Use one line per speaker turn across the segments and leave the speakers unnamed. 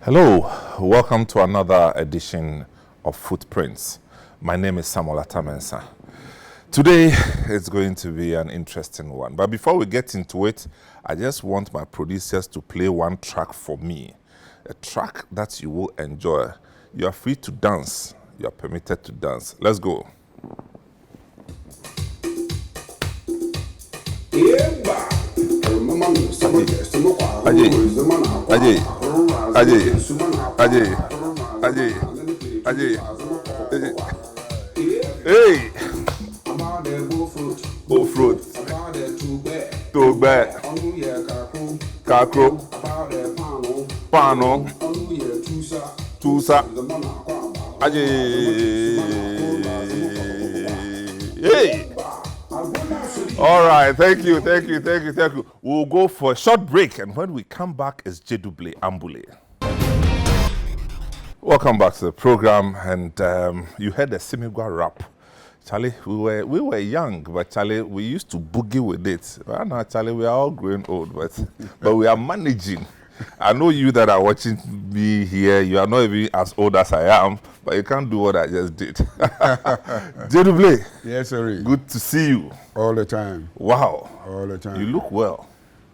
Hello, welcome to another edition of Footprints. My name is Samuel Atamensa. Today it's going to be an interesting one, but before we get into it, I just want my producers to play one track for me, a track that you will enjoy. You are free to dance, you are permitted to dance. Let's go. Hey! Bullfruit. Togbe. Kakro. Pano. Tusa. Hey! All right, thank you. We'll go for a short break, and when we come back, it's Gyedu-Blay, Ambolley. Welcome back to the program, and you heard the Simigwa rap. Charlie, we were young, but Charlie, we used to boogie with it. Well, now, Charlie, we are all growing old, but we are managing. I know you that are watching me here, you are not even as old as I am, but you can't do what I just did. Gyedu-Blay.
Yes, sir.
Good to see you.
All the time.
Wow.
All the time.
You look well.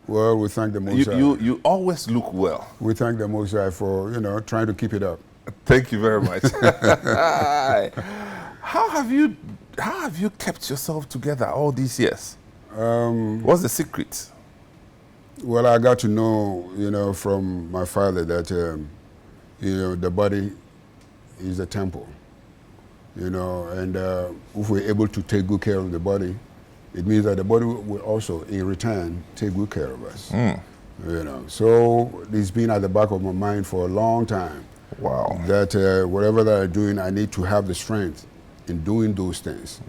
Well, we thank the Most High.
You always look well.
We thank the Most High for, trying to keep it up.
Thank you very much. How have you kept yourself together all these years? What's the secret?
Well, I got to know, from my father that, the body is a temple, and if we're able to take good care of the body, it means that the body will also, in return, take good care of us. So it's been at the back of my mind for a long time.
Wow.
That whatever that I'm doing, I need to have the strength in doing those things.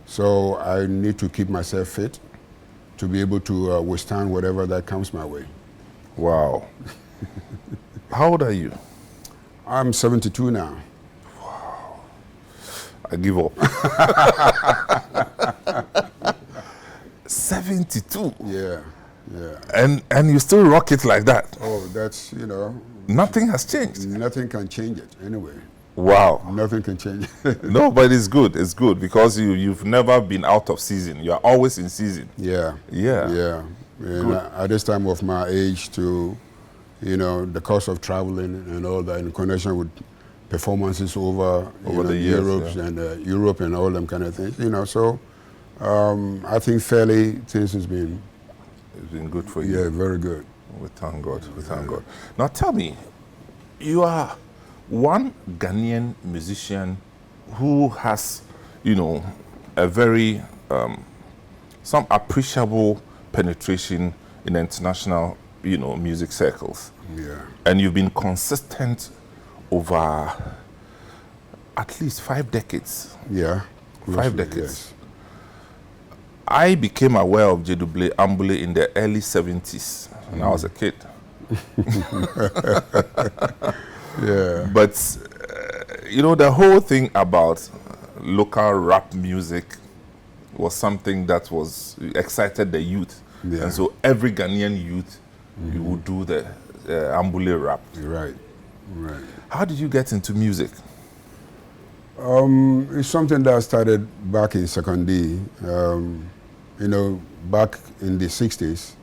So I need to keep myself fit to be able to withstand whatever that comes my way.
Wow. How old are you?
I'm 72 now.
Wow. I give up. 72?
Yeah.
And you still rock it like that?
Oh, that's,
Nothing has changed?
Nothing can change it anyway.
Wow.
Nothing can change it.
No, but it's good. It's good because you've never been out of season. You are always in season.
Yeah. And at this time of my age, to the cost of traveling and all that in connection with performances over the years, and Europe and all them kind of things. So I think fairly things has been.
It's been good for you.
Yeah, very good.
We thank God. God. Now tell me, you are one Ghanaian musician who has, a very, some appreciable penetration in international, music circles.
Yeah.
And you've been consistent over at least 5 decades.
Yeah.
5 decades.
Yes.
I became aware of Gyedu-Blay Ambolley in the early 70s when I was a kid.
Yeah.
But, the whole thing about local rap music was something that excited the youth.
Yeah.
And so every Ghanaian youth, you would do the Ambolley rap.
Right.
How did you get into music?
It's something that started back in secondary. Back in the 60s,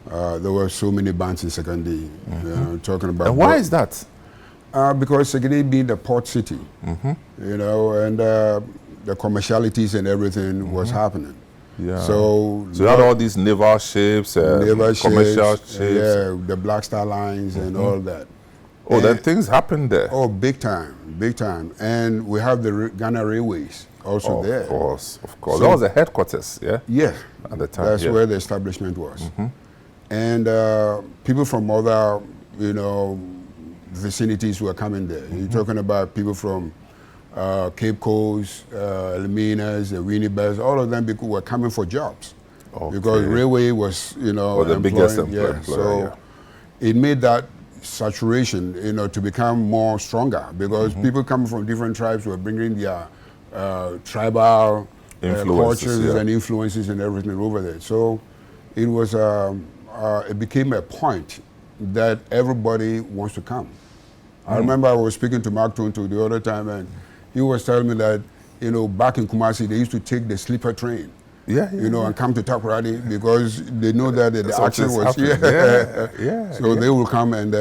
there were so many bands in secondary. Talking about.
And why is that?
Because secondary being the port city, and the commercialities and everything was happening.
Yeah.
So
you had all these naval ships, commercial ships.
The Black Star Lines and all that.
Oh, then things happened there.
Oh, big time. And we have the Ghana Railways also there.
Of course.
So,
that was the headquarters, yeah?
Yeah.
At the time,
that's where the establishment was. And people from other, vicinities were coming there. You're talking about people from Cape Coast, Elminas, the Winnipeg, all of them were coming for jobs. Okay. Because railway was,
the biggest employer.
So it made that saturation, to become more stronger because people coming from different tribes were bringing their tribal cultures and influences and everything over there. So it was, it became a point that everybody wants to come. I remember I was speaking to Mark Tonto the other time, and he was telling me that, you know, back in Kumasi, they used to take the sleeper train.
Yeah,
You know, and come to Takoradi because they know that the action was
happening.
So they will come and,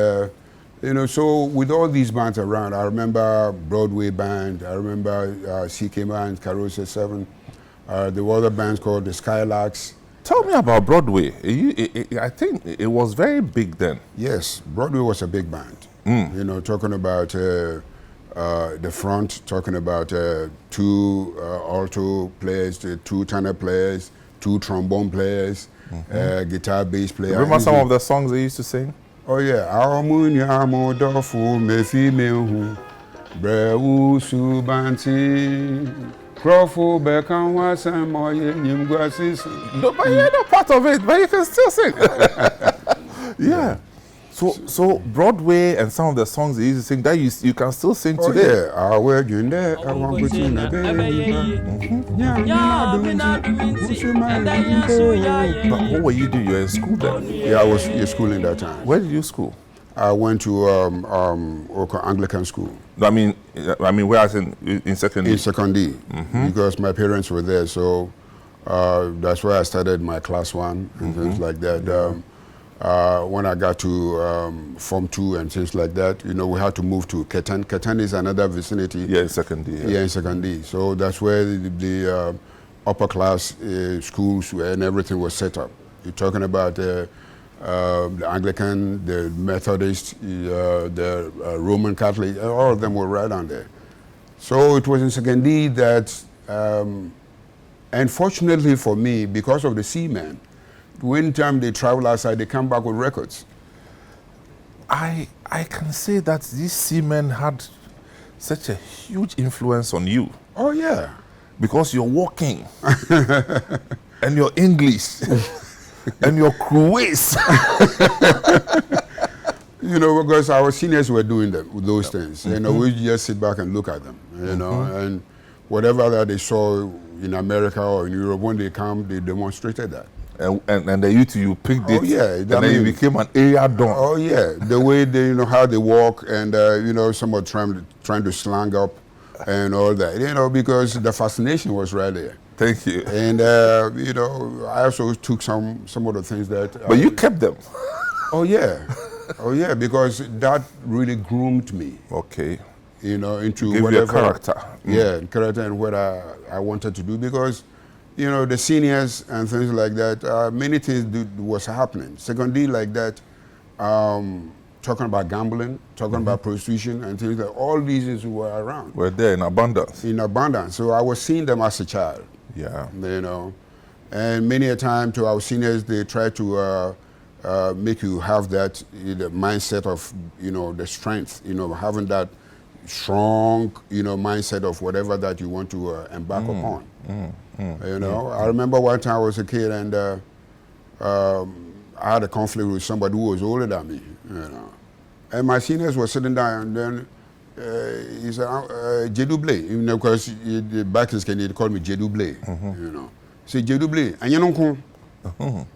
you know, so with all these bands around, I remember Broadway Band, I remember CK Band, Carousel 7. There were other bands called the Skylarks.
Tell me about Broadway. I think it was very big then.
Yes, Broadway was a big band. You know, talking about the front, talking about 2 alto players, 2 tenor players, 2 trombone players, guitar, bass player.
Remember some of the songs they used to sing?
Oh yeah, Aomunyamo dofu mefi mehu brewu subanti krofo bekan wasan moye nyimgwasis.
No, but you're not part of it, but you can still sing. Yeah. So Broadway and some of the songs they used to sing that you can still sing today.
Yeah, I wear you there. I want to sing a
But what were you doing? You were in school then?
Yeah, I was in school in that time.
Where did you school?
I went to Anglican school.
I mean, where I was in secondary.
In secondary, because my parents were there, so that's where I started my class 1 and things like that. When I got to Form 2 and things like that, you know, we had to move to Ketan. Ketan is another vicinity.
Yeah, in secondary.
Yeah, in secondary. So that's where the upper class schools and everything was set up. You're talking about the Anglican, the Methodist, the Roman Catholic, all of them were right on there. So it was in secondary that, unfortunately for me, because of the seamen, when time they travel outside, they come back with records.
I can say that these seamen had such a huge influence on you.
Oh yeah.
Because you're walking and your English and your cruise.
You know, because our seniors were doing those things. You know, we just sit back and look at them, you know, and whatever that they saw in America or in Europe, when they come, they demonstrated that.
And the youth, you picked it,
yeah,
and then you became an area don.
Oh yeah, the way they, you know, how they walk, and you know, some are trying to slang up and all that, you know, because the fascination was right there.
Thank you.
And you know, I also took some of the things that.
But you kept them.
Oh yeah, because that really groomed me.
Okay.
You know, into
Give
whatever
you a character.
Yeah, character and what I wanted to do, because, you know, the seniors and things like that, many things was happening. Secondly, like that, talking about gambling, talking about prostitution and things like all these things were around.
Were there in abundance.
In abundance. So I was seeing them as a child.
Yeah.
You know, and many a time to our seniors, they try to make you have that the mindset of, you know, the strength, you know, having that strong, you know, mindset of whatever that you want to embark upon. You know, I remember one time I was a kid and I had a conflict with somebody who was older than me, you know. And my seniors were sitting down, and then he said, Gyedu-Blay, you know, because back in Kenya, they called me Gyedu-Blay, you know. He said, Gyedu-Blay, and you know,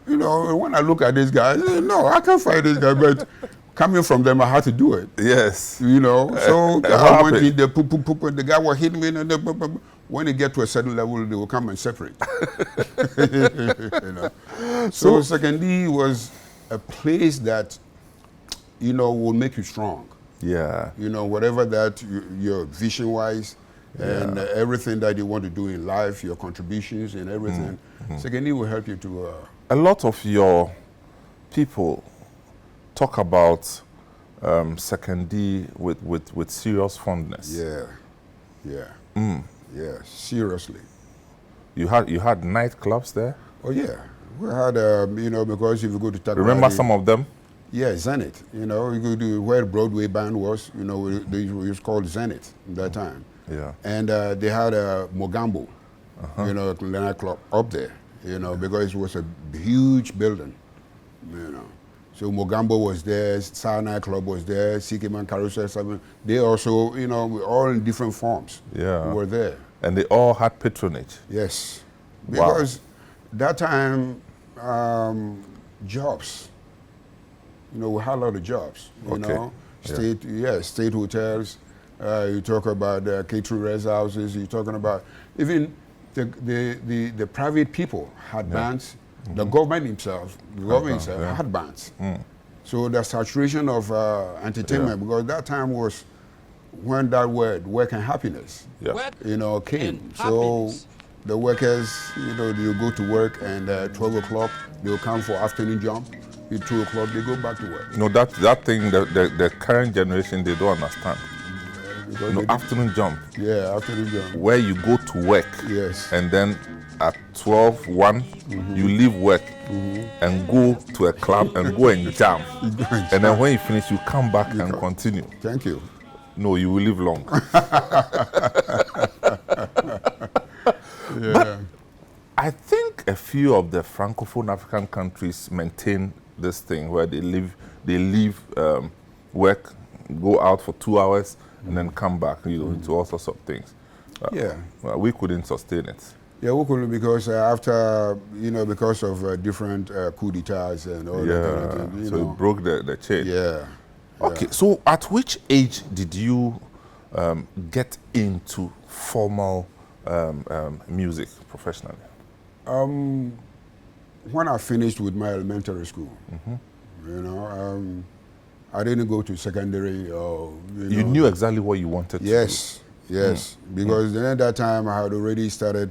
you know, when I look at this guy, I say, no, I can't fight this guy, but coming from them, I had to do it.
Yes.
You know, so I went in the poop, and the guy was hitting me, and when they get to a certain level, they will come and separate. You know. So secondly was a place that, you know, will make you strong.
Yeah.
You know, whatever that your vision-wise and everything that you want to do in life, your contributions and everything, secondly will help you to...
a lot of your people talk about secondary with serious fondness.
Yeah, seriously.
You had nightclubs there?
Oh yeah, we had you know, because if you go to Takoradi,
Remember some of them?
Yeah, Zenith. You know, you go to where Broadway band was. You know, it was called Zenith at that time.
Yeah.
And they had a Mogambo, you know, nightclub up there. You know, because it was a huge building. You know, so Mogambo was there, Star Nightclub was there, Sikiman Carousel 7. They also, you know, all in different forms.
Yeah.
Were there.
And they all had patronage.
Yes,
Wow.
because that time, jobs. You know, we had a lot of jobs. You know, state hotels. You talk about catering rest houses. You're talking about even the private people had bands. The government himself, had bands. So the saturation of entertainment, because that time was when that word work and happiness, came. So the workers, you go to work and 12 o'clock they'll come for afternoon jump. At 2 o'clock they go back to work.
No, that thing, the current generation, they don't understand. Afternoon jump.
Yeah, afternoon jump.
Where you go to work.
Yes.
And then at 12, 1, you leave work and go to a club and go and jam. And then when you finish, you come back and continue.
Thank you.
No, you will live long.
Yeah.
But I think a few of the Francophone African countries maintain this thing where they leave work, go out for 2 hours, and then come back, into all sorts of things. Well, we couldn't sustain it.
Yeah, we couldn't because after, because of different coup d'etats and all that kind of thing.
So it broke the chain.
Yeah.
Okay, so at which age did you get into formal music professionally?
When I finished with my elementary school, I didn't go to secondary or,
You knew exactly what you wanted to do?
Yes, because then at that time I had already started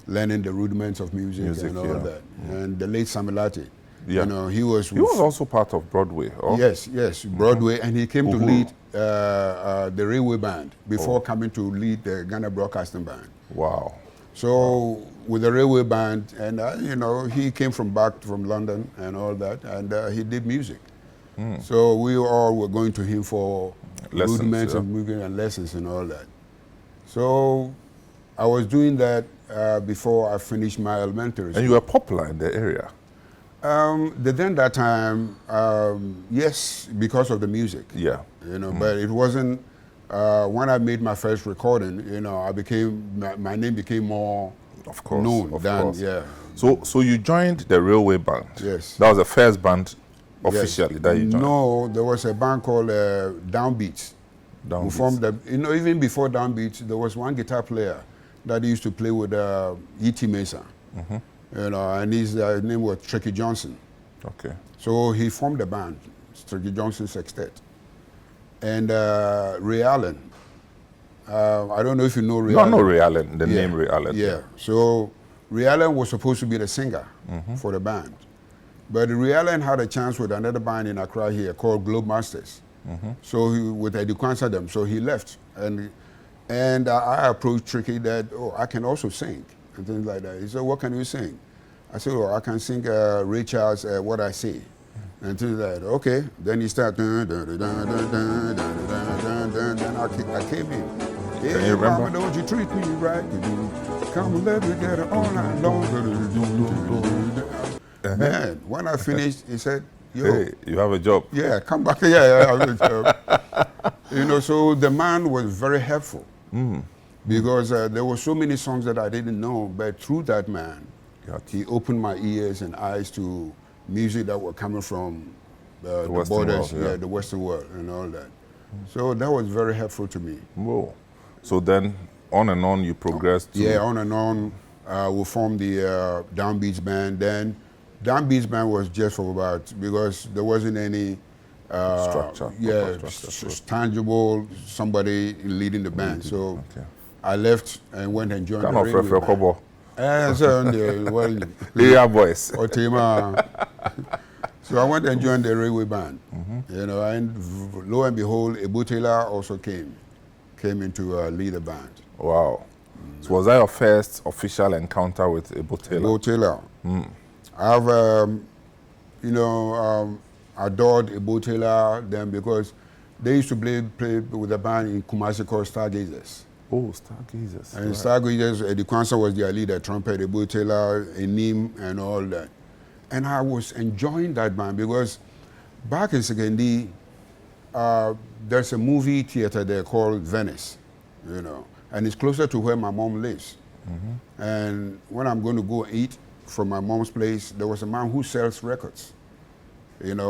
learning the rudiments of music and all that. And the late Samilati, he was
also part of Broadway. Or?
Yes, Broadway, and he came to lead the Railway Band before coming to lead the Ghana Broadcasting Band.
Wow.
So with the Railway Band, and he came back from London and all that, and he did music. So we all were going to him for rudiments of music and lessons and all that. So I was doing that before I finished my elementary school.
And you were popular in the area?
That time, yes, because of the music.
Yeah.
But it wasn't, when I made my first recording, my name became more known than.
So you joined the Railway Band?
Yes.
That was the first band officially that you joined?
No, there was a band called Downbeats. Who formed even before Downbeats, there was one guitar player that used to play with E.T. Mesa. And his name was Tricky Johnson.
Okay.
So he formed a band, Tricky Johnson Sextet. And Ray Allen. I don't know if you know Ray Allen.
No, Ray Allen, the name Ray Allen.
Yeah. So Ray Allen was supposed to be the singer for the band. But Ray Allen had a chance with another band in Accra here called Globe Masters. So with Eddie Kwanzaa, so he left. And I approached Tricky that, I can also sing and things like that. He said, what can you sing? I said, I can sing Ray Charles' What I Say. And things like that. Okay. Then he started, then I came in. Yeah,
can you remember?
Mama, don't you treat me right? Come and let me get it all night long. Man, when I finished, he said,
hey, you have a job.
Yeah, come back. Yeah, I have a job. So the man was very helpful because there were so many songs that I didn't know, but through that man, he opened my ears and eyes to music that were coming from the borders, the Western world and all that. So that was very helpful to me.
Whoa. So then, on and on, you progressed?
On and on. We formed the Downbeats Band. Then Downbeats Band was just for because there wasn't any
structure.
Tangible somebody leading the band. So I left and went and joined the Railway Band.
Area boys.
So I went and joined the Railway Band. And lo and behold, Ebo Taylor also came into lead the band.
Wow. So was that your first official encounter with Ebo Taylor?
Ebo Taylor. I've, adored Ebo Taylor then because they used to play with a band in Kumasi called Stargazers.
Oh, Stargazers.
And Stargazers, Eddie Kwanzaa was their leader, trumpet, Ebo Taylor, Enim, and all that. And I was enjoying that band because back in Sekendi, there's a movie theater there called Venice, and it's closer to where my mom lives. And when I'm going to go eat from my mom's place, there was a man who sells records, and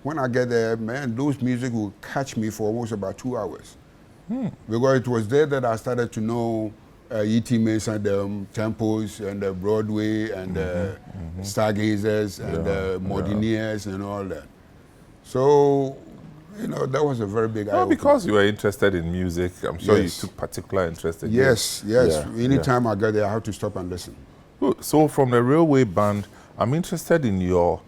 when I get there, man, those music will catch me for almost about 2 hours. Because it was there that I started to know E.T. Mason, the tempos, and the Broadway, and the Stargazers, and the Mordineers, and all that. So, you know, that was a very big eye-opener.
Because you were interested in music, I'm sure
Yes.
you took particular interest in
Yes,
it.
yes.
Yeah,
Anytime I got there, I had to stop and listen.
Good. So from the Railway Band, I'm interested in your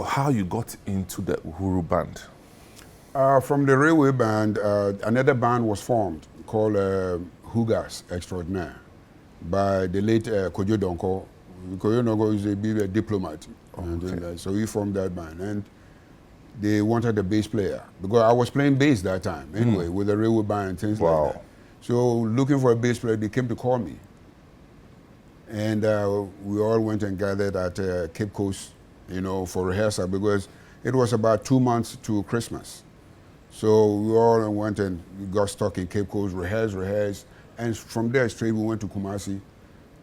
how you got into the Uhuru Band.
From the Railway Band, another band was formed called Hugas Extraordinaire by the late Kojo Donko. Kojo Donko is a diplomat. And so he formed that band. And they wanted a bass player because I was playing bass that time anyway with the Railway Band and things like that. So looking for a bass player, they came to call me. And we all went and gathered at Cape Coast, you know, for rehearsal because it was about 2 months to Christmas. So we all went and got stuck in Cape Coast, rehearsed. And from there straight we went to Kumasi,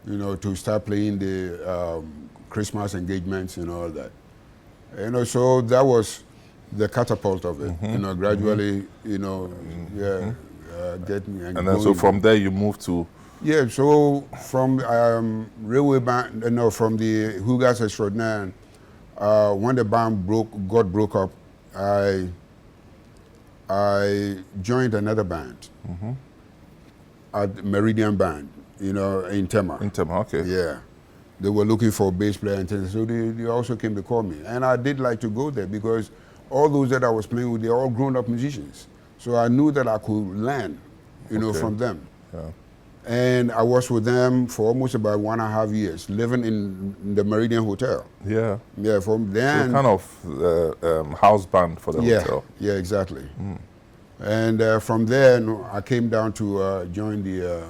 you know, to start playing the Christmas engagements and all that. You know, so that was the catapult of it. You know, gradually, you know, getting and
then so from there you moved to.
Yeah, so from Railway Band, from the Hugas Extraordinaire, when the band broke up, I joined another band at Meridian Band, you know, in Tema.
In Tema, okay.
Yeah. They were looking for a bass player and things, so they also came to call me. And I did like to go there because all those that I was playing with, they're all grown-up musicians. So I knew that I could learn, you know, from them.
Yeah.
And I was with them for almost about 1.5 years, living in the Meridian Hotel.
Yeah.
Yeah, from then.
So kind of house band for the hotel.
Yeah, exactly. And from there, I came down to join the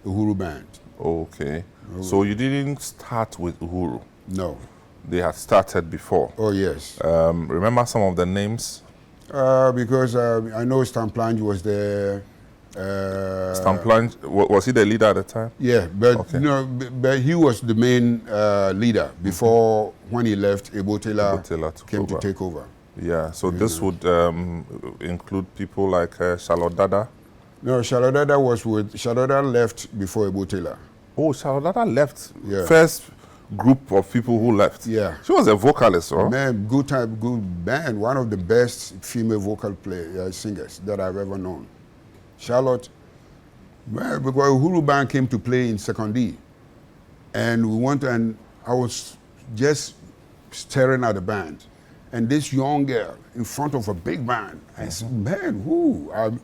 Uhuru Band.
Okay. So you didn't start with Uhuru?
No.
They had started before?
Oh, yes.
Remember some of the names?
Because I know Stan Plange was there.
Stan Plange, was he the leader at the time?
Yeah, but you know, but he was the main leader before when he left. Ebo Taylor came to take over.
Yeah, so this would include people like Charlotte Dada?
No, Charlotte Dada left before Ebo Taylor.
Oh, Charlotte Dada left.
Yeah.
First group of people who left.
Yeah.
She was a vocalist, right?
Man, good band. One of the best female vocal singers that I've ever known. Charlotte, man, because Uhuru Band came to play in Secondie, and we went and I was just staring at the band, and this young girl in front of a big band, I said, man,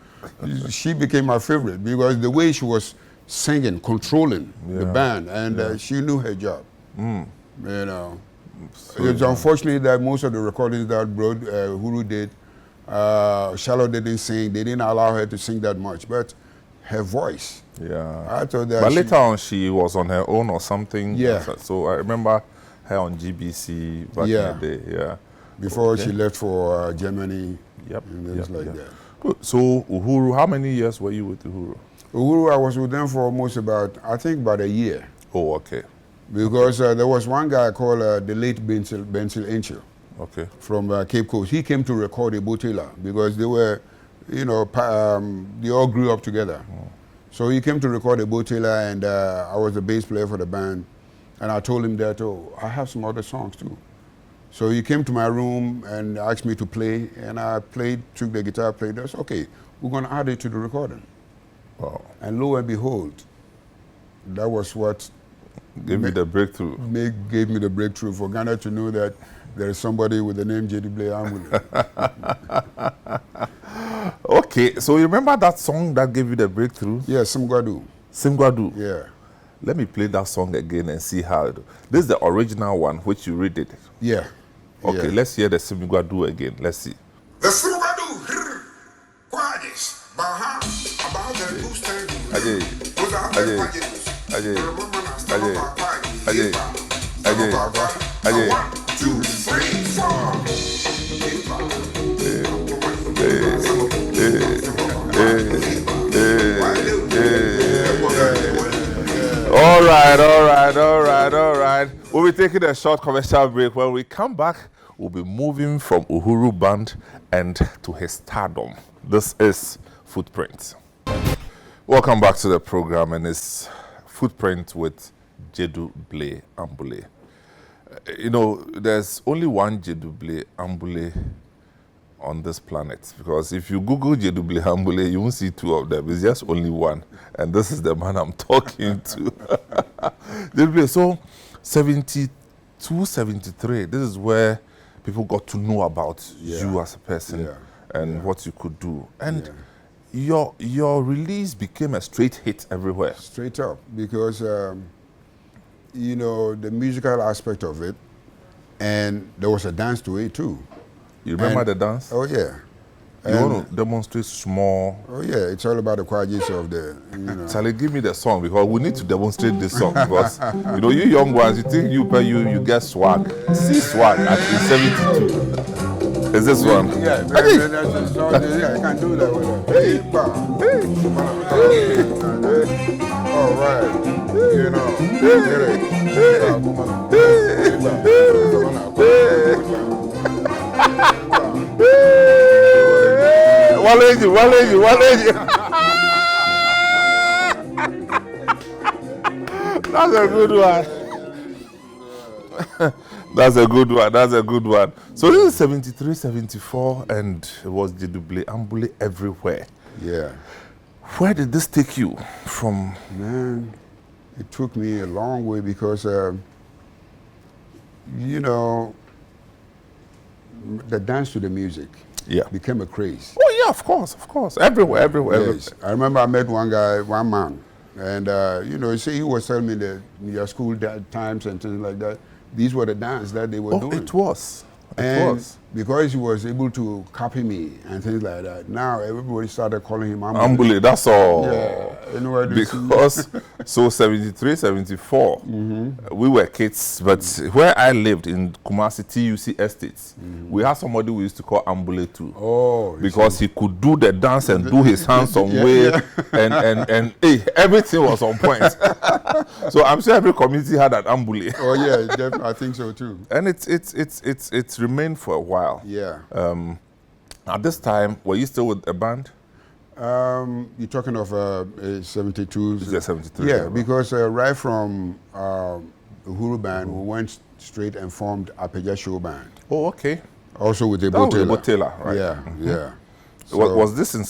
she became my favorite because the way she was singing, controlling the band, and she knew her job. You know, so it's unfortunate that most of the recordings that Uhuru did, Charlotte didn't sing. They didn't allow her to sing that much, but her voice.
Yeah.
I thought that.
But later on, she was on her own or something.
Yeah.
So I remember her on GBC back in the day. Yeah.
Before she left for Germany.
Yep.
And things like that.
Good. So Uhuru, how many years were you with Uhuru?
Uhuru, I was with them for almost about a year.
Oh, okay.
Because there was one guy called the late Bensil Enchil.
Okay.
From Cape Coast. He came to record Ebo Taylor because they were, you know, they all grew up together. So he came to record Ebo Taylor, and I was the bass player for the band. And I told him that, I have some other songs too. So he came to my room and asked me to play, and I took the guitar, played. That's okay. We're going to add it to the recording.
Wow.
And lo and behold, that was what
gave me the breakthrough.
Gave me the breakthrough for Ghana to know that there is somebody with the name Gyedu-Blay Ambolley.
Okay, so you remember that song that gave you the breakthrough?
Yeah, Simgwadu.
Simgwadu?
Yeah.
Let me play that song again and see how it. This is the original one, which you redid.
Yeah.
Okay, let's hear the Simgwadu again. Let's see.
The Simgwadu, quietness, about the loose thing. All
right. We'll be taking a short commercial break. When we come back, will be moving from Uhuru Band and to his stardom. This is Footprint. Welcome back to the program, and it's Footprint with Gyedu-Blay Ambolley. You know, there's only one Gyedu-Blay Ambolley on this planet, because if you Google Gyedu-Blay Ambolley, you won't see two of them. It's just only one, and this is the man I'm talking to. Gyedu-Blay, so 72, 73, this is where people got to know about you as a person and what you could do. And your release became a straight hit everywhere.
Straight up, because you know, the musical aspect of it, and there was a dance to it too.
You remember the dance?
Oh yeah.
You want to demonstrate small?
Oh yeah, it's all about the qualities of the, you know.
Charlie, give me the song, because we need to demonstrate this song, because you know, you young ones, you think you get swag. See swag at 72. Is this one?
Yeah, that's a song. Yeah, I can do that with it. All right, you know,
Waleji. That's a good one. That's a good one. So this is 73, 74, and it was Gyedu-Blay Ambolley everywhere.
Yeah.
Where did this take you from?
Man, it took me a long way, because, you know, the dance to the music became a craze.
Oh yeah, of course. Everywhere.
Yes. I remember I met one man, and you know, he was telling me that your school times and things like that, these were the dance that they were doing.
It was.
Because he was able to copy me and things like that, now everybody started calling him
Ambolley, that's all.
Yeah.
Because, so 73, 74, we were kids, but where I lived in Kumasi TUC Estates, we had somebody we used to call Ambolley too.
Oh.
Because he could do the dance and do his hands some way, and hey, everything was on point. So I'm sure every community had an Ambolley.
Oh yeah, definitely, I think so too.
And it's remained for a while.
Yeah.
At this time, were you still with a band?
You're talking of 72.
Yeah, 73.
Yeah, because right from Uhuru Band, we went straight and formed Apeja Show Band.
Oh, okay.
Also with
Ebo Taylor, right?
Yeah.
So was this in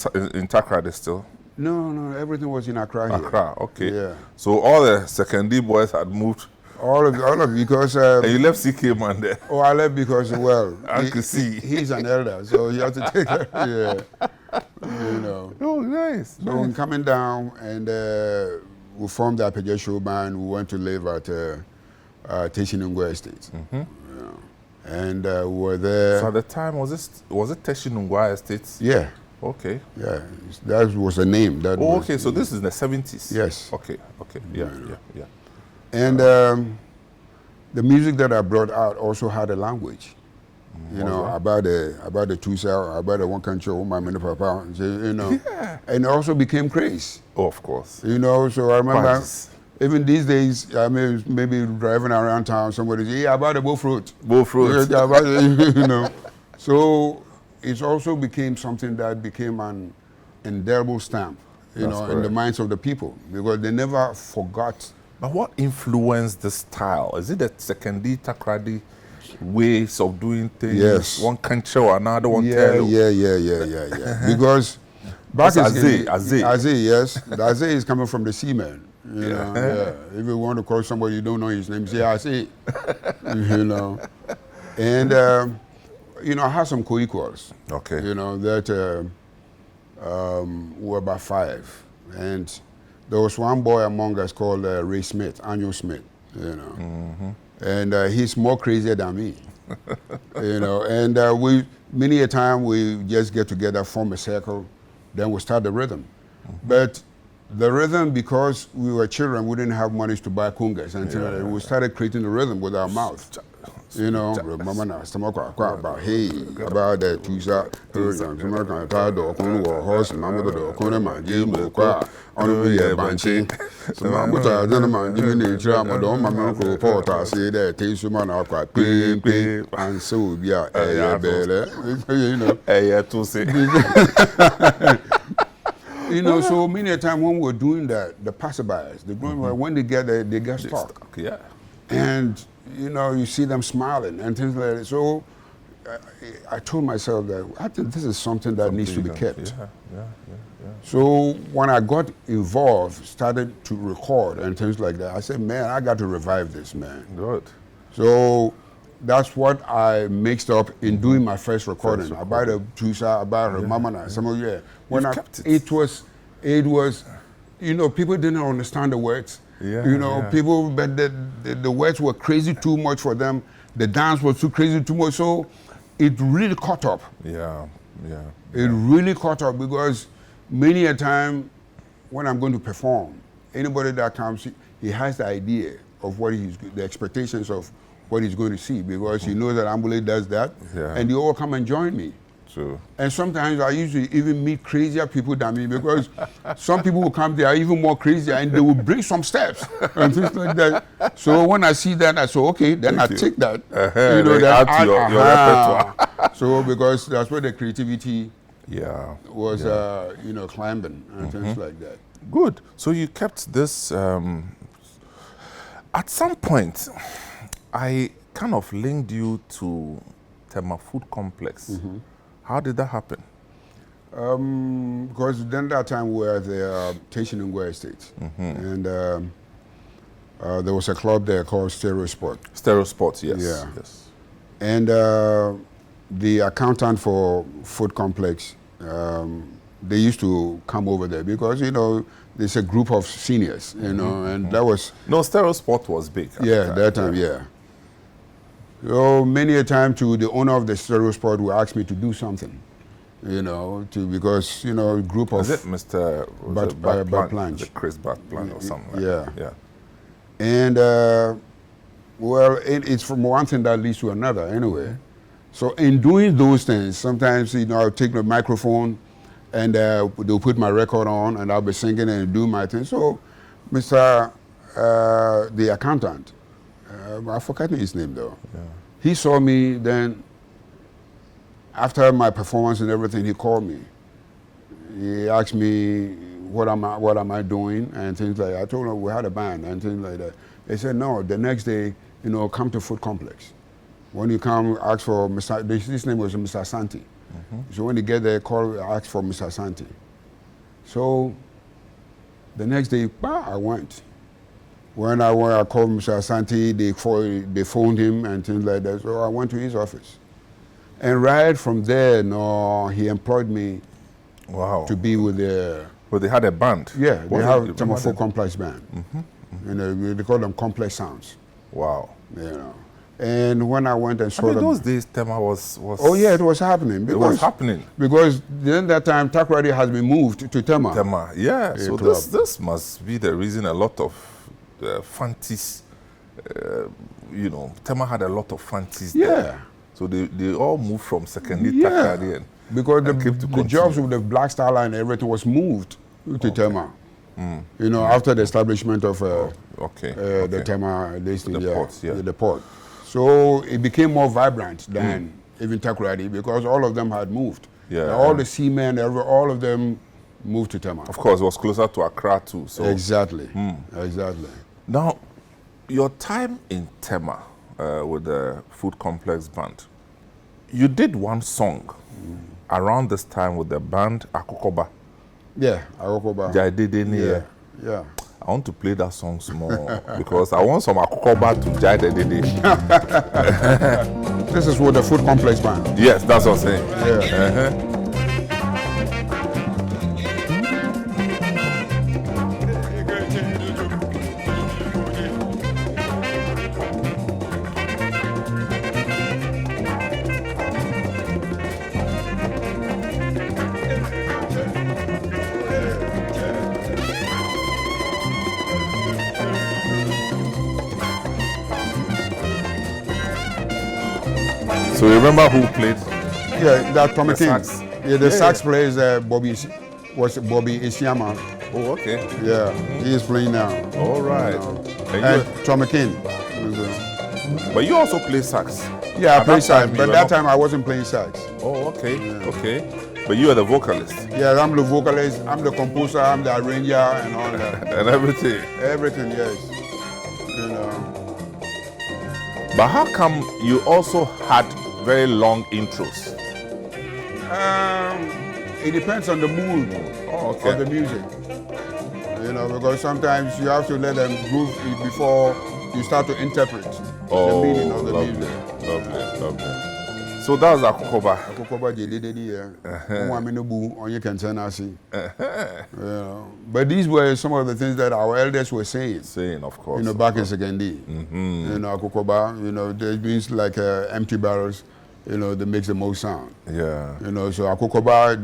Takrady still?
No, everything was in Accra here.
Accra, okay.
Yeah.
So all the secondary boys had moved.
All of because.
And you left CK man there.
Oh, I left because, well,
he's
an elder, so you have to take care. Yeah. You know.
Oh, nice.
So when coming down, and we formed the Apeja Show Band, we went to live at Teshinungwa Estate. You know. And we were there.
So at the time, was it Teshinungwa Estate?
Yeah.
Okay.
Yeah, that was the name.
Okay, so this is in the 70s?
Yes.
Okay, yeah.
And the music that I brought out also had a language. You know, about the two-cell, about the one country, my papa, you know. And it also became craze.
Oh, of course.
You know, so I remember, even these days, I mean, maybe driving around town, somebody say, yeah, about the bullfruit.
Bullfruit.
You know. So it also became something that became an indelible stamp, you know, in the minds of the people, because they never forgot.
But what influenced the style? Is it the secondary Takrady ways of doing things?
Yes.
One country or another, one tell.
Yeah. Because back in Azay, yes. The Azay is coming from the seaman. You know, If you want to call somebody you don't know his name, say Azay. You know. And you know, I had some co-equals.
Okay.
You know, that were about 5. And there was one boy among us called Ray Smith, Annual Smith, you know. And he's more crazier than me. You know, and many a time we just get together, form a circle, then we start the rhythm. But the rhythm, because we were children, we didn't have money to buy congas. And we started creating the rhythm with our mouth. You know, mama na stomach about hey about the tusa stomach tired or horse mama the corner man game kwa on we banchi so mama ta then man give me try mo don mama ko report say that taste man akwa pe and so be a bele you know
to say
you know, so many a time when we're doing that, the passerbys, when they get there, they get stuck.
Yeah.
And, you know, you see them smiling and things like that. So I told myself that I think this is something that needs to be kept.
Yeah.
So when I got involved, started to record and things like that, I said, man, I got to revive this, man.
Good.
So that's what I mixed up in doing my first recording. About the Tusa, about her mama, some of you. When it was, you know, people didn't understand the words. You know, people, but the words were crazy too much for them. The dance was too crazy too much. So it really caught up.
Yeah.
It really caught up because many a time when I'm going to perform, anybody that comes, he has the idea of what the expectations of what he's going to see because he knows that Ambolley does that, and they all come and join me.
True.
And sometimes I usually even meet crazier people than me because some people will come there are even more crazier and they will bring some steps and things like that. So when I see that, I say, okay, then I take that.
You know, that add to your repertoire.
So because that's where the creativity was, you know, climbing and things like that.
Good. So you kept this. At some point, I kind of linked you to Tema Food Complex. How did that happen?
Because then that time we were at the Tashinungwa Estate, and there was a club there called Stereo Sport.
Stereo Sport, yes.
Yeah.
Yes.
And the accountant for Food Complex, they used to come over there because, you know, there's a group of seniors, you know, and that was...
No, Stereo Sport was big.
That time, So many a time to the owner of the Stereo Sport would ask me to do something, you know, because, you know, a group of...
Is it Mr.
Batplanch?
The Chris Batplanch or something like that. Yeah.
And, well, it's from one thing that leads to another anyway. So in doing those things, sometimes, you know, I'll take the microphone and they'll put my record on and I'll be singing and do my thing. So Mr. The accountant, I forgot his name though. He saw me then, after my performance and everything, he called me. He asked me, what am I doing and things like that. I told him we had a band and things like that. He said, no, the next day, you know, come to Food Complex. When you come, ask for Mr. His name was Mr. Santi. So when you get there, ask for Mr. Santi. So the next day, I went. When I called Mr. Santi, they phoned him and things like that. So I went to his office. And right from there, he employed me to be with the...
Well, they had a band.
Yeah, they have a Food Complex band. You know, they call them Complex Sounds.
Wow.
You know. And when I went and saw them...
those days, Tema was...
Oh, yeah, it was happening.
It was happening.
Because then that time, Takoradi has been moved to Tema.
Tema, yeah. So this must be the reason a lot of fancies, you know, Tema had a lot of fancies there. So they all moved from secondary Takoradi and...
Because the jobs with the Black Star Line and everything was moved to Tema. You know, after the establishment of the Tema, the port. So it became more vibrant than even Takoradi because all of them had moved. All the seamen, all of them moved to Tema.
Of course, it was closer to Accra too. So.
Exactly. Exactly.
Now, your time in Tema with the Food Complex band, you did one song around this time with the band Akokoba.
Yeah, Akokoba.
Gyedu-Blay.
Yeah.
I want to play that song small because I want some Akokoba to Gyedu-Blay.
This is with the Food Complex band.
Yes, that's what I'm saying.
Yeah.
So you remember who played?
Yeah, that Tommy
The
King.
sax.
Yeah, the
Yeah,
sax
yeah.
player is Bobby Isiama.
Oh, okay.
Yeah, he is playing now.
All right. And
And
you,
Tommy King.
but you also play sax.
Yeah, I
At
play
that time,
sax,
you
but
were
that
not-
time I wasn't playing sax.
Oh, okay. Okay. But you are the vocalist
Yeah, I'm the vocalist, I'm the composer, I'm the arranger, and all that.
and everything.
Everything, yes. You know.
But how come you also had very long intros?
It depends on the mood
Oh,
of the music. You know, because sometimes you have to let them groove before you start to interpret the meaning of the
lovely,
music.
lovely. So that was Akokoba.
Akokoba jedede here. Onwamenobu onye kentena asi. You know, but these were some of the things that our elders were saying.
Saying, of course.
You know, back in Segendi. You know, Akokoba, you know, there means like empty barrels, you know, that makes the most sound.
Yeah.
You know, so Akokoba,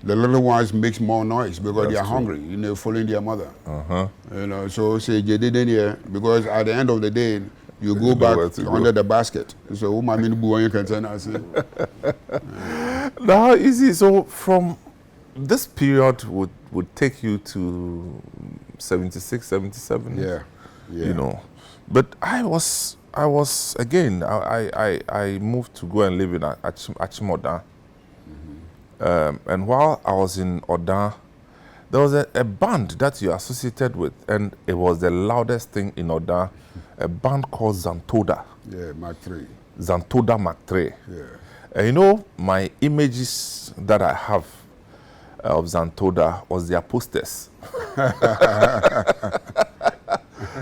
the little ones makes more noise because they are hungry, you know, following their mother. You know, so say jedede here, because at the end of the day, you go back under the basket. So, you can tell us.
Now, easy. So, from this period would take you to 76, 77.
Yeah.
You know, but I was again. I moved to go and live in Achimoda, and while I was in Oda, there was a band that you associated with, and it was the loudest thing in Oda. A band called Zantoda.
Yeah, Mark III.
Zantoda Mark III.
Yeah.
And you know, my images that I have of Zantoda was their posters.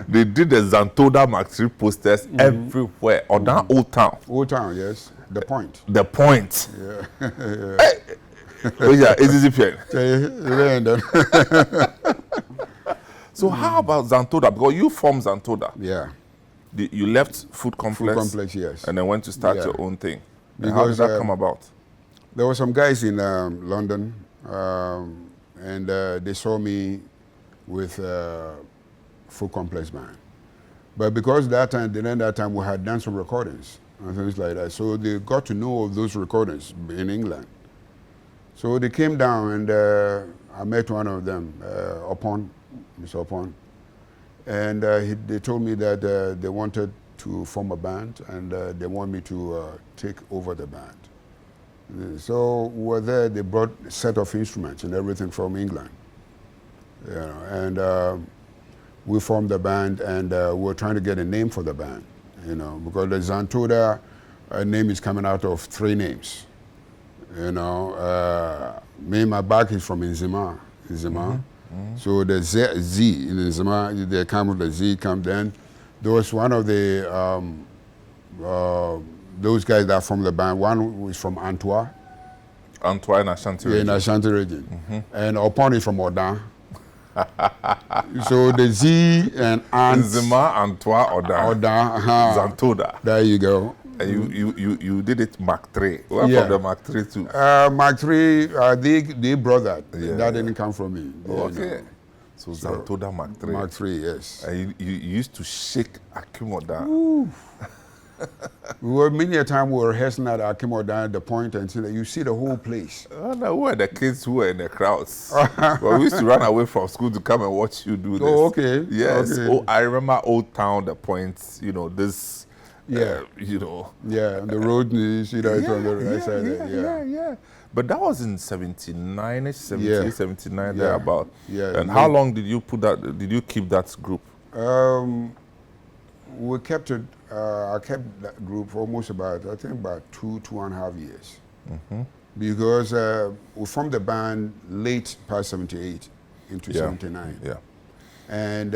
They did the Zantoda Mark III posters everywhere. Oda Old Town.
Old Town, yes. The Point.
The Point.
Yeah.
Oh yeah, it's easy pen. So how about Zantoda? Because you formed Zantoda.
Yeah.
You left Food Complex.
Food Complex, yes.
And then went to start
Yeah.
your own thing. And
Because,
how did that come about?
There were some guys in London, and they saw me with Food Complex band. But because that time we had done some recordings and things like that, so they got to know of those recordings in England. So they came down, and I met one of them, Mr. Upon, and they told me that they wanted to form a band, and they want me to take over the band. So we were there. They brought a set of instruments and everything from England, you know, and we formed the band, and we were trying to get a name for the band, you know, because the Zantoda name is coming out of three names. You know, my back is from Nzima. So the Z in Nzima, they come with the Z come then. There was one of the those guys that from the band. One was from Antwerp.
Antwerp in Ashanti
region. Yeah, in Ashanti region. And Upon is from Odan. So the Z and Ant.
Nzima, Antwerp, Odan. Zantoda.
There you go.
And you did it Mark III. Where from the Mark III too?
Mark III, they brought that. Yeah, that didn't come from me.
Okay. So Zantoda Mark III.
Mark III, yes.
And you used to shake Akimoda.
We were many a time we were rehearsing at Akimoda at the Point, and you see the whole place.
Oh, no, who were the kids who were in the crowds? But we used to run away from school to come and watch you do this.
Oh, okay.
Yes.
Okay.
Oh, I remember Old Town, the Point, you know, this.
Yeah.
You know.
Yeah, the road, you see that on the right side there.
Yeah. But that was in 79-ish, 78, 79, thereabout.
Yeah.
And how long did you keep that group?
We kept it, I kept that group for almost about 2.5 years. Because we formed the band late past 78 into 79.
Yeah.
And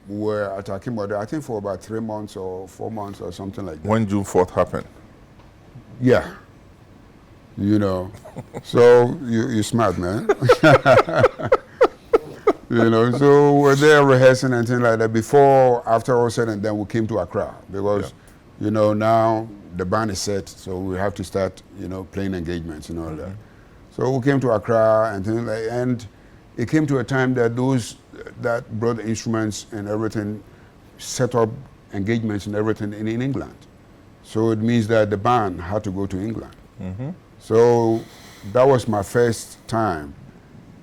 we were at Akimoda, I think for about 3 months or 4 months or something like that.
When June 4th happened?
Yeah. You know, so you're smart, man. You know, so we're there rehearsing and things like that. After all said and then, we came to Accra because, you know, now the band is set, so we have to start, you know, playing engagements and all that. So we came to Accra and things like that, and it came to a time that those that brought the instruments and everything set up engagements and everything in England. So it means that the band had to go to England. So that was my first time,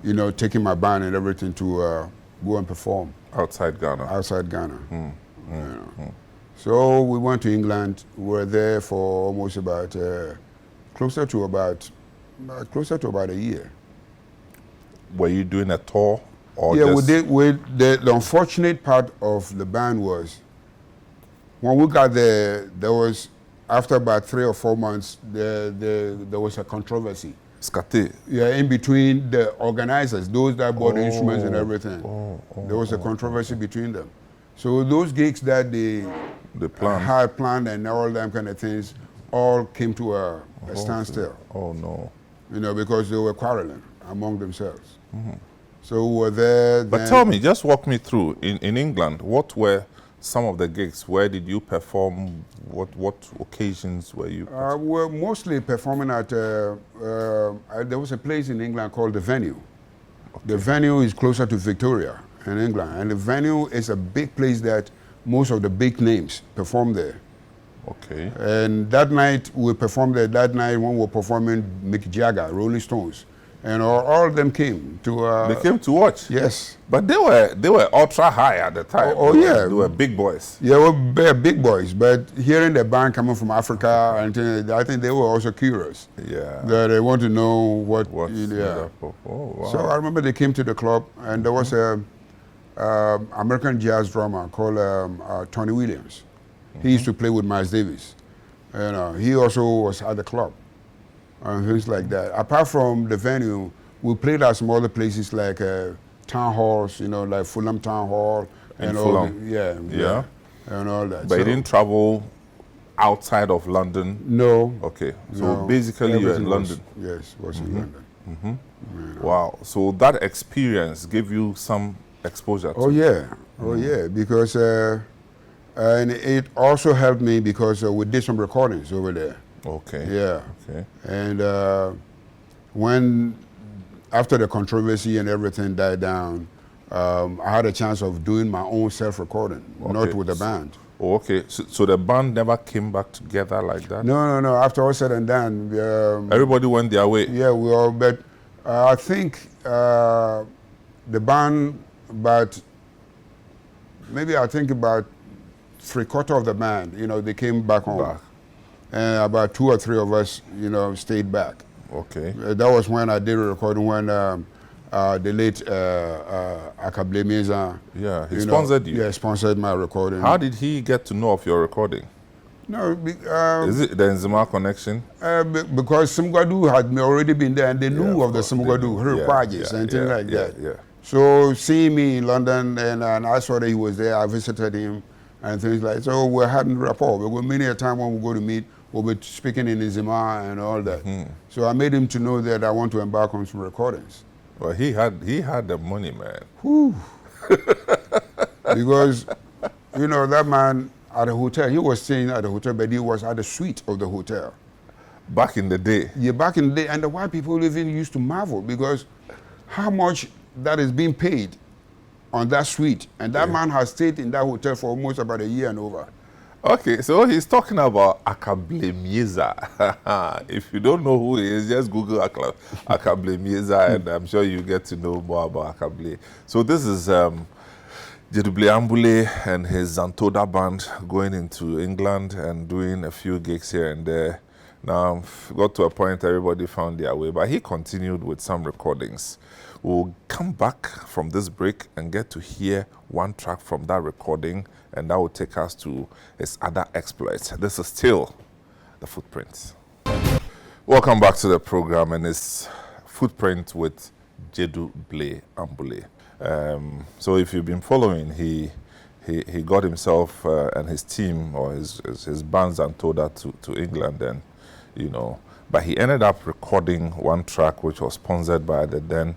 you know, taking my band and everything to go and perform.
Outside Ghana?
Outside Ghana. You know. So we went to England. We were there for almost about, closer to about a year.
Were you doing a tour? Or
Yeah,
just...
we did. The unfortunate part of the band was, when we got there, there was, after about 3 or 4 months, there was a controversy.
Scate.
Yeah, in between the organizers, those that bought the instruments and everything. There was a controversy between them. So those gigs that they had planned and all them kind of things all came to a standstill.
Oh no.
You know, because they were quarreling among themselves. So we were there.
But tell me, just walk me through, in England, what were some of the gigs? Where did you perform? What occasions were you?
We were mostly performing at, there was a place in England called The Venue. Okay. The Venue is closer to Victoria in England. And The Venue is a big place that most of the big names perform there.
Okay.
And that night, we performed there. That night when we were performing Mick Jagger, Rolling Stones. And all of them came to...
they came to watch?
Yes.
But they were ultra high at the time.
Yeah.
They were big boys.
Yeah, they were big boys. But hearing the band coming from Africa, and I think they were also curious.
Yeah.
That they want to know what
yeah. Oh, wow.
So I remember they came to the club, and there was a American jazz drummer called Tony Williams. He used to play with Miles Davis. And he also was at the club. And things like that. Apart from The Venue, we played at some other places like town halls, you know, like Fulham Town Hall.
And all
yeah, and all that.
But you didn't travel outside of London?
No.
Okay, so basically you're in London?
Yes, was in London. You know.
Wow, so that experience gave you some exposure to
yeah, because, and it also helped me because we did some recordings over there.
Okay.
Yeah.
Okay.
And when, after the controversy and everything died down, I had a chance of doing my own self-recording, not with the band.
Oh, okay. So the band never came back together like that?
No. After all said and done,
everybody went their way.
Yeah, we all. But I think the band, about about 3/4 of the band, you know, they came back home. And about 2 or 3 of us, you know, stayed back.
Okay.
That was when I did a recording when the late Gyedu-Blay Meza.
Yeah, he sponsored you.
Yeah, sponsored my recording.
How did he get to know of your recording?
No,
is it the Nzima connection?
Because Simgadu had already been there, and they knew of the Simgadu, her projects and things like that.
Yeah.
So seeing me in London, and I saw that he was there, I visited him. And things like that. So we're having rapport. But many a time when we go to meet, we'll be speaking in Nzima and all that. So I made him to know that I want to embark on some recordings.
Well, he had the money, man.
Whew. Because, you know, that man at the hotel, he was staying at the hotel, but he was at the suite of the hotel.
Back in the day?
Yeah, back in the day. And the white people even used to marvel because how much that is being paid on that suite, and that man has stayed in that hotel for almost about a year and over.
Okay, so he's talking about Gyedu-Blay Meza. If you don't know who he is, just Google Gyedu-Blay Meza, and I'm sure you get to know more about Gyedu-Blay. So this is Gyedu-Blay Ambolley and his Zantoda band going into England and doing a few gigs here and there. Now, got to a point everybody found their way, but he continued with some recordings. We'll come back from this break and get to hear one track from that recording, and that will take us to his other exploits. This is still The Footprints. Welcome back to the program, and it's Footprint with Gyedu-Blay Ambolley. So if you've been following, he got himself and his team, or his bands and Toda to England, and you know, but he ended up recording one track which was sponsored by the then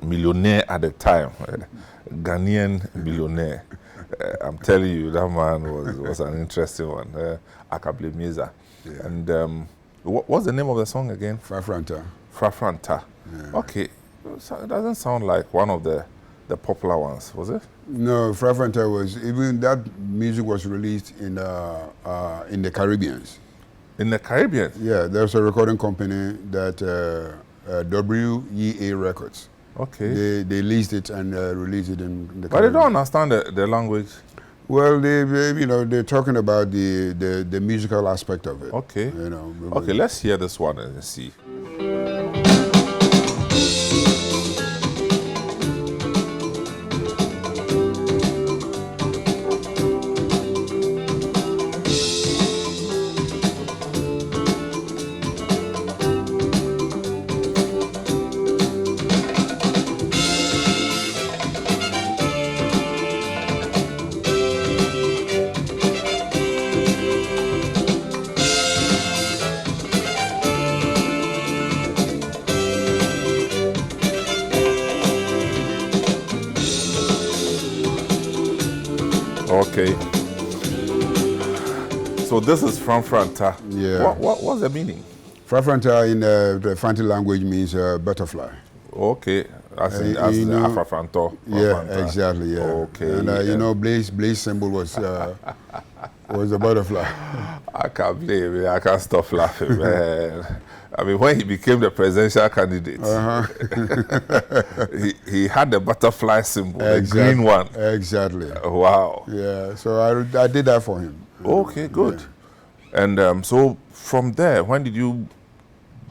millionaire at the time, Ghanaian millionaire. I'm telling you, that man was an interesting one, Gyedu-Blay Meza.
Yeah.
And what's the name of the song again?
Frafranta.
Frafranta.
Yeah.
Okay, so it doesn't sound like one of the the popular ones, was it?
No, Frafanta was, even that music was released in the Caribbean.
In the Caribbean?
Yeah, there's a recording company that WEA Records.
Okay.
They leased it and released it in the
But
Caribbean.
they don't understand the language.
Well, they're talking about the musical aspect of it.
Okay.
You know.
Okay, let's hear this one and see. Okay. So this is Frafanta.
Yeah.
What's the meaning?
Frafanta in the Fanti language means butterfly.
Okay. As in Afrafanto.
Yeah, exactly. Yeah.
Okay.
And Blaze symbol was the butterfly.
I can't blame it. I can't stop laughing, man. I mean, when he became the presidential candidate, he had the butterfly symbol, the green one.
Exactly.
Wow.
Yeah, so I did that for him.
Okay, good. Yeah. And so from there, when did you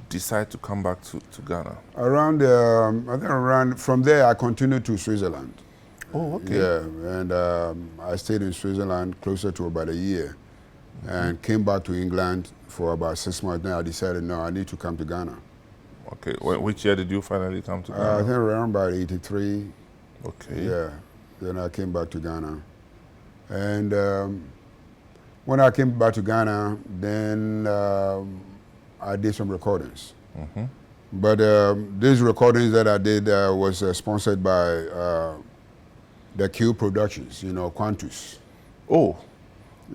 decide to come back to Ghana?
I think from there I continued to Switzerland.
Oh, okay.
Yeah, and I stayed in Switzerland closer to about a year, and came back to England for about 6 months. Then I decided, no, I need to come to Ghana.
Okay, which year did you finally come to Ghana?
I think around about 83.
Okay.
Yeah, then I came back to Ghana. And when I came back to Ghana, then I did some recordings. But these recordings that I did was sponsored by the Q Productions, Quantus.
Oh,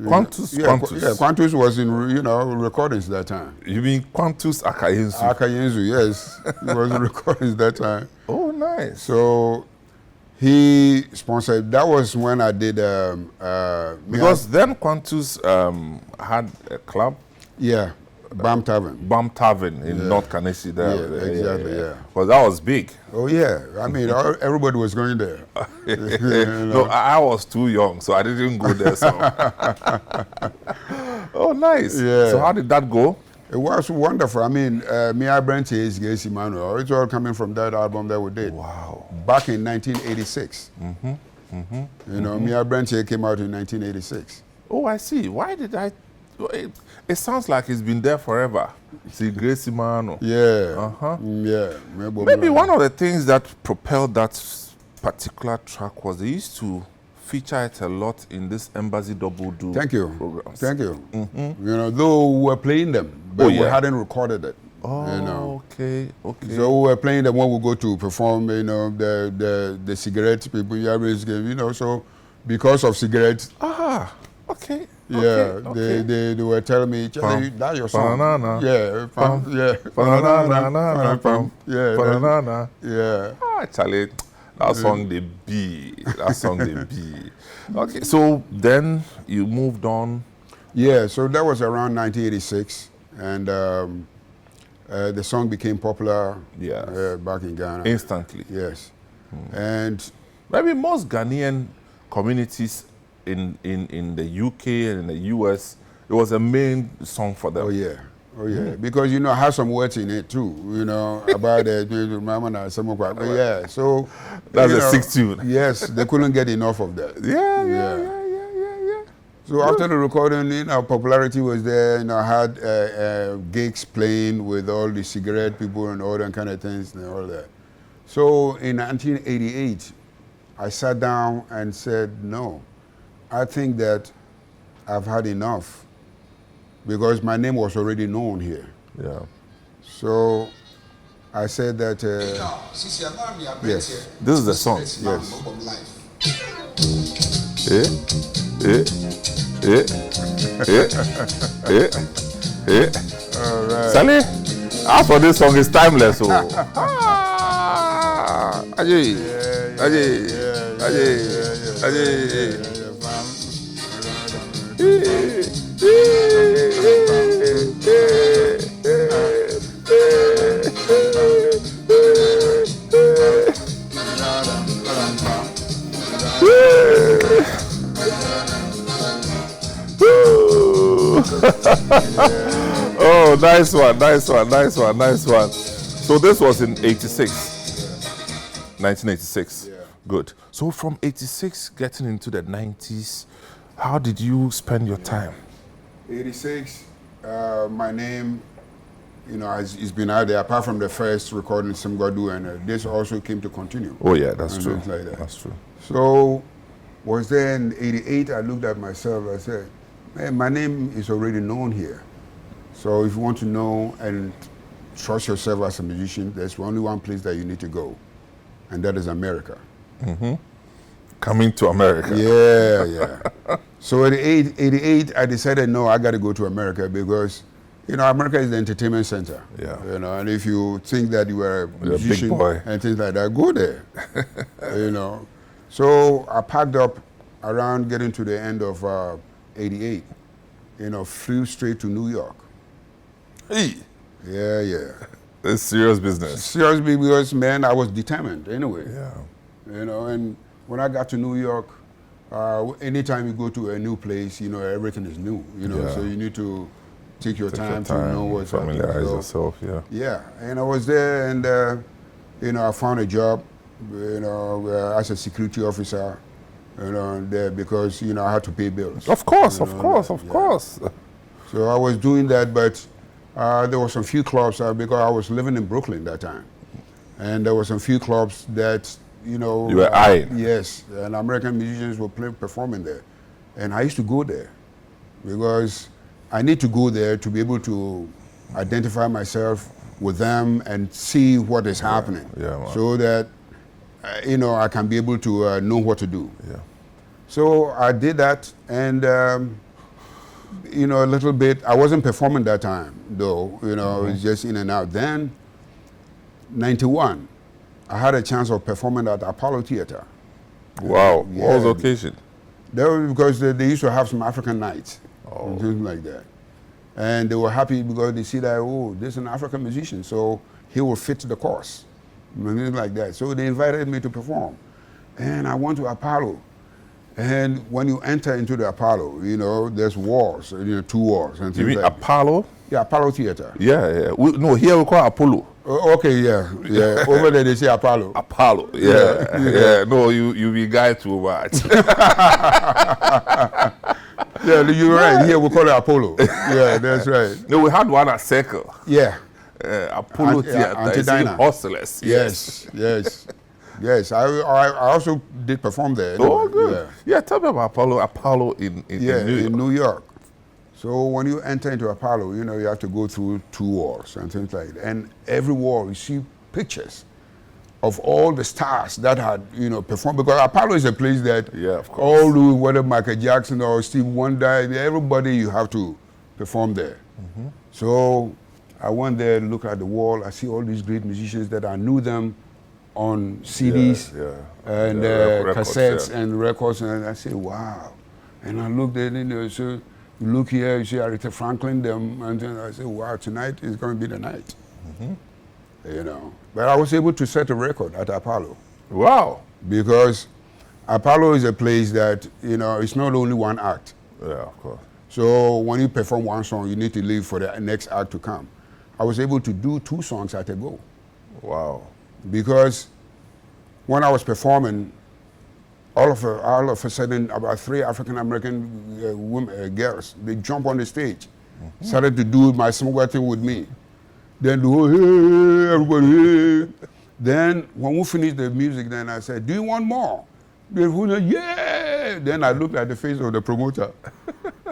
Quantus?
Yeah,
Quantus.
Yeah, Quantus was in, recordings that time.
You mean Quantus Akayensu?
Akayensu, yes. He was in recordings that time.
Oh, nice.
So he sponsored, that was when I did...
because then Quantus had a club?
Yeah, Bam Tavern.
Bam Tavern in North Kanesi there.
Yeah, exactly, yeah.
Well, that was big.
Oh, yeah. I mean, everybody was going there.
No, I was too young, so I didn't go there. So. Oh, nice.
Yeah.
So how did that go?
It was wonderful. I mean, Mia Brent is Gacy Manuel. It's all coming from that album that we did.
Wow.
Back in 1986. Mia Brent came out in 1986.
Oh, I see. Why did I... It sounds like it's been there forever. See, Gracie Mano.
Yeah. Yeah.
Maybe one of the things that propelled that particular track was they used to feature it a lot in this Embassy Double Do programs.
Thank you. Though we were playing them, but we hadn't recorded it.
Oh, okay.
So we were playing them when we go to perform, the cigarette people, so because of cigarettes.
Okay.
Yeah, they were telling me, Charlie, that's your song.
Banana.
Yeah,
Banana.
Yeah.
Yeah. Charlie, that song they be. Okay, so then you moved on.
Yeah, so that was around 1986, and the song became popular back in Ghana.
Instantly.
Yes. And
maybe most Ghanaian communities in the UK and in the US, it was a main song for them.
Oh yeah, because it has some words in it too, about yeah. So
that's a 6 tune.
Yes, they couldn't get enough of that.
Yeah.
So after the recording, popularity was there. I had gigs playing with all the cigarette people and all that kind of things and all that. So in 1988, I sat down and said, no, I think that I've had enough, because my name was already known here.
Yeah.
So I said that, yes.
This is the song.
Yes. All right.
Sally, as for this song, it's timeless.
Yeah.
Oh, nice one, nice one, nice one, nice one. So this was in 86, 1986.
Yeah.
Good. So from 86 getting into the 90s, how did you spend your time?
86, my name, it's been out there, apart from the first recording, Simgadu, and this also came to continue.
Oh yeah, that's
And
true.
things like that.
That's true.
So, was there in 88, I looked at myself, I said, man, my name is already known here. So if you want to know and trust yourself as a musician, there's only one place that you need to go, and that is America.
Coming to America.
Yeah, yeah. So at 88, I decided, no, I got to go to America because, America is the entertainment center.
Yeah.
And if you think that you are a
You're a big
musician
boy.
and things like that, go there. So I packed up around getting to the end of 88, flew straight to New York.
Hey,
Yeah, yeah.
that's serious business.
Seriously, because, man, I was determined anyway.
Yeah.
And when I got to New York, anytime you go to a new place, everything is new,
Yeah.
so you need to take your
Take
time
your
to know what's happening.
familiarize
So,
yourself. Yeah.
yeah, and I was there, and I found a job, as a security officer, there because I had to pay bills.
Of course, of
know,
course, of
yeah.
course.
So I was doing that, but there were some few clubs because I was living in Brooklyn that time, and there were some few clubs that you
were eyeing.
Yes, and American musicians were performing there, and I used to go there because I need to go there to be able to identify myself with them and see what is happening,
yeah, man.
so that I can be able to know what to do.
Yeah.
So I did that, and a little bit. I wasn't performing that time, though. It was just in and out. Then, 91, I had a chance of performing at Apollo Theater.
Wow.
Yeah.
What was the occasion?
That was because they used to have some African nights
Oh.
and things like that, and they were happy because they see that this is an African musician, so he will fit the course, and things like that. So they invited me to perform, and I went to Apollo. And when you enter into the Apollo, there's walls, 2 walls. And
You
things
mean
like
Apollo?
Yeah, Apollo Theater.
Yeah, yeah. No, here we call Apollo.
Okay, yeah, yeah. Over there they say Apollo.
Apollo. Yeah, yeah. No, you be guy too much.
Yeah, you're right. Here we call it Apollo. Yeah, that's right.
No, we had one at Circle.
Yeah.
Apollo Theater. It's in
Anti-Diner.
Hustlers.
Yes, yes, yes. I also did perform there.
Oh,
anyway.
good. Yeah, tell me about Apollo. Apollo in
Yeah,
New York.
in New York. So when you enter into Apollo, you have to go through 2 walls and things like that. And every wall, you see pictures of all the stars that had, performed. Because Apollo is a place that
Yeah, of course.
all the, whether Michael Jackson or Steve Wonder, everybody you have to perform there. So I went there, look at the wall. I see all these great musicians that I knew them on CDs
Yeah,
and
records,
cassettes
yeah.
and records, and I said, wow. And I looked at it, so you look here, you see Aretha Franklin, them, and then I said, wow, tonight is going to be the night. But I was able to set a record at Apollo
Wow.
because Apollo is a place that, it's not only one act.
Yeah, of course.
So when you perform one song, you need to leave for the next act to come. I was able to do 2 songs at a go
Wow.
because when I was performing, all of a sudden, about 3 African American girls, they jump on the stage, started to do my smoker thing with me. Then the whole, hey, everybody, hey. Then when we finished the music, then I said, do you want more? They were, yeah. Then I looked at the face of the promoter.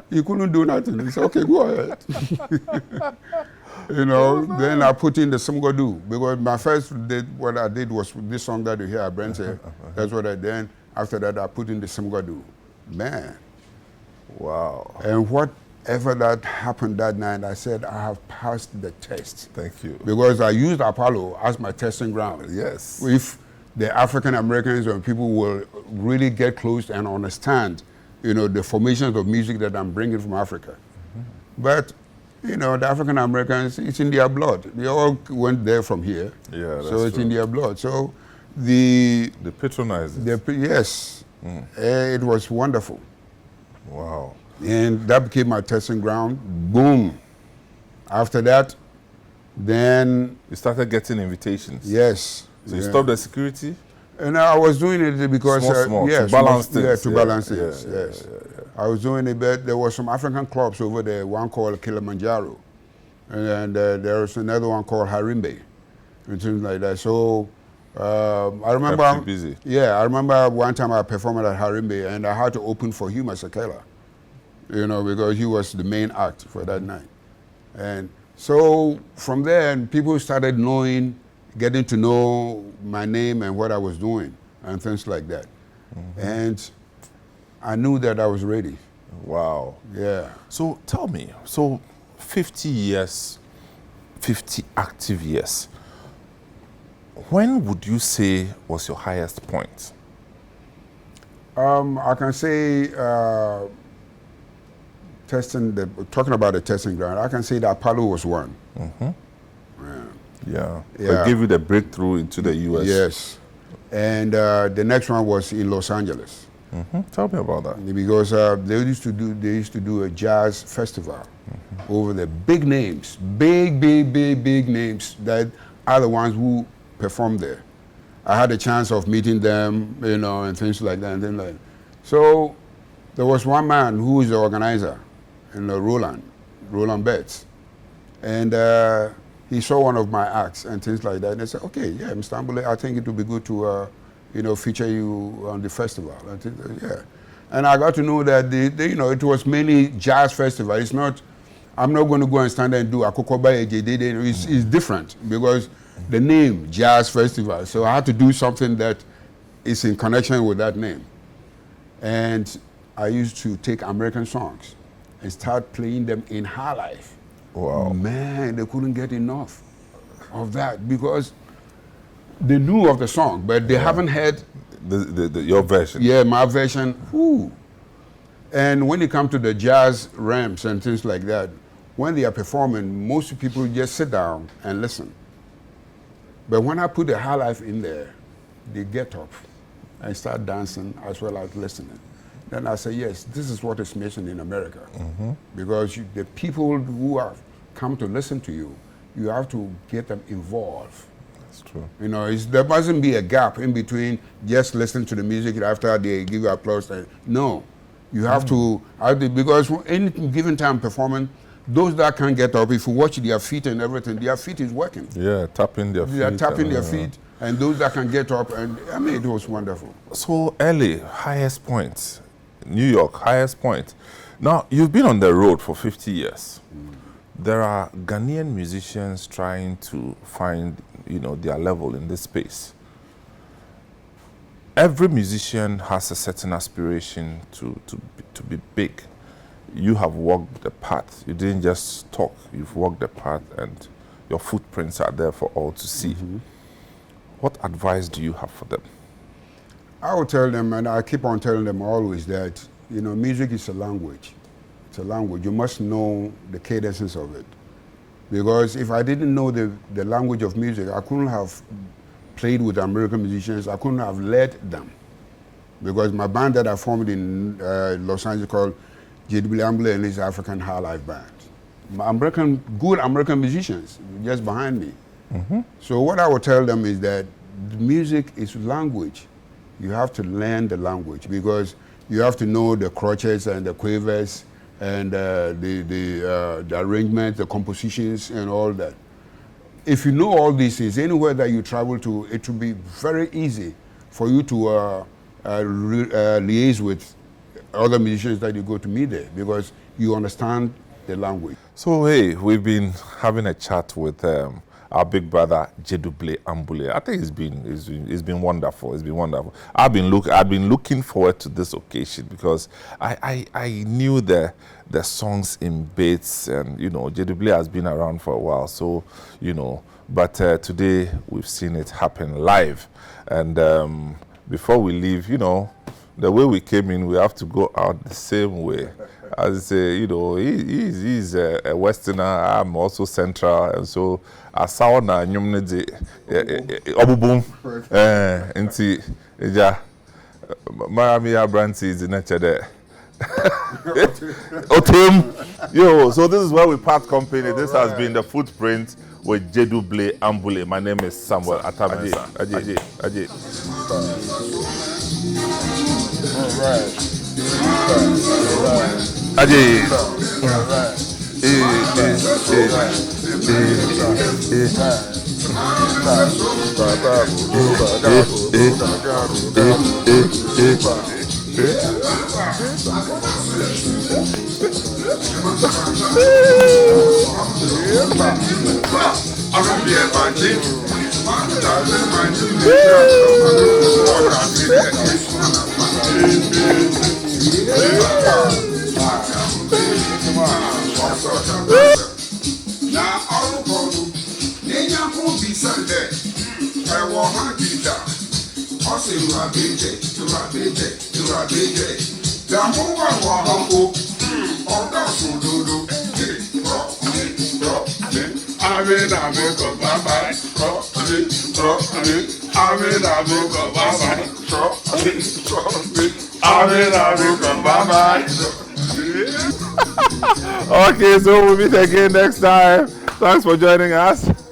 He couldn't do nothing. He said, okay, go ahead. Then I put in the Simgadu because my first what I did was this song that you hear at Brent. That's what I did. After that, I put in the Simgadu. Man.
Wow.
And whatever that happened that night, I said, I have passed the test.
Thank you.
Because I used Apollo as my testing ground.
Yes.
If the African Americans and people will really get close and understand, the formations of music that I'm bringing from Africa. But, the African Americans, it's in their blood. They all went there from here.
Yeah, that's
so it's
true.
in their blood. So they
patronize it.
Yes. It was wonderful.
Wow.
And that became my testing ground. Boom. After that, then...
You started getting invitations?
Yes.
So you stopped the security?
And I was doing it because...
Small,
yes,
to balance things.
Yeah, to balance things,
yeah,
yes. I was doing it, but there were some African clubs over there, one called Kilimanjaro. And there was another one called Harimbe, and things like that. So I remember...
Kept you busy.
Yeah, I remember one time I performed at Harimbe and I had to open for Hugh Masekela, because he was the main act for that night. And so from there, people started getting to know my name and what I was doing and things like that. And I knew that I was ready.
Wow.
Yeah.
So tell me, 50 years, 50 active years, when would you say was your highest point?
I can say, talking about the testing ground, I can say that Apollo was one.
Yeah. It gave you the breakthrough into the US.
Yes. And the next one was in Los Angeles.
Tell me about that.
Because they used to do a jazz festival over the big names, big names that are the ones who performed there. I had a chance of meeting them, and things like that. So there was one man who is the organizer, Roland Betts, and he saw one of my acts and things like that. And they said, okay, yeah, Mr. Ambolley, I think it would be good to feature you on the festival. Yeah. And I got to know that it was mainly jazz festival. It's not, I'm not going to go and stand there and do Akokoba Ejede. It's different because the name, Jazz Festival. So I had to do something that is in connection with that name. And I used to take American songs and start playing them in high life.
Wow.
Man, they couldn't get enough of that because they knew of the song, but they haven't heard
your version.
Yeah, my version. Whoo. And when it comes to the jazz ramps and things like that, when they are performing, most people just sit down and listen. But when I put the high life in there, they get up and start dancing as well as listening. Then I say, yes, this is what is missing in America. Because the people who have come to listen to you, you have to get them involved.
That's true.
There mustn't be a gap in between just listening to the music after they give you applause. No, you have to, because any given time performing, those that can't get up, if you watch their feet and everything, their feet is working.
Yeah, tapping their feet.
They are tapping their feet, and those that can get up, and I mean, it was wonderful.
So, LA, highest point. New York, highest point. Now, you've been on the road for 50 years. There are Ghanaian musicians trying to find, their level in this space. Every musician has a certain aspiration to be big. You have walked the path. You didn't just talk. You've walked the path, and your footprints are there for all to see. What advice do you have for them?
I will tell them, and I keep on telling them always that, music is a language. It's a language. You must know the cadences of it. Because if I didn't know the language of music, I couldn't have played with American musicians. I couldn't have led them. Because my band that I formed in Los Angeles called Gyedu-Blay and his African High Life Band. Good American musicians just behind me. So what I would tell them is that music is language. You have to learn the language because you have to know the crotchets and the quavers and the arrangement, the compositions and all that. If you know all these things, anywhere that you travel to, it will be very easy for you to liaise with other musicians that you go to meet there because you understand the language.
So, hey, we've been having a chat with our big brother Gyedu-Blay Ambolley. I think it's been wonderful. It's been wonderful. I've been looking forward to this occasion because I knew the songs in bits, and Gyedu-Blay has been around for a while, so but today we've seen it happen live, and before we leave, the way we came in, we have to go out the same way. As he's a Westerner, I'm also Central, and so I saw na nyumne de obubum nti eja Miami Abranti is in nature there. Otem. So this is where we part company. This has been the Footprint with Gyedu-Blay Ambolley. My name is Samuel Atamensa. Ajay. Okay, so we'll meet again next time. Thanks for joining us.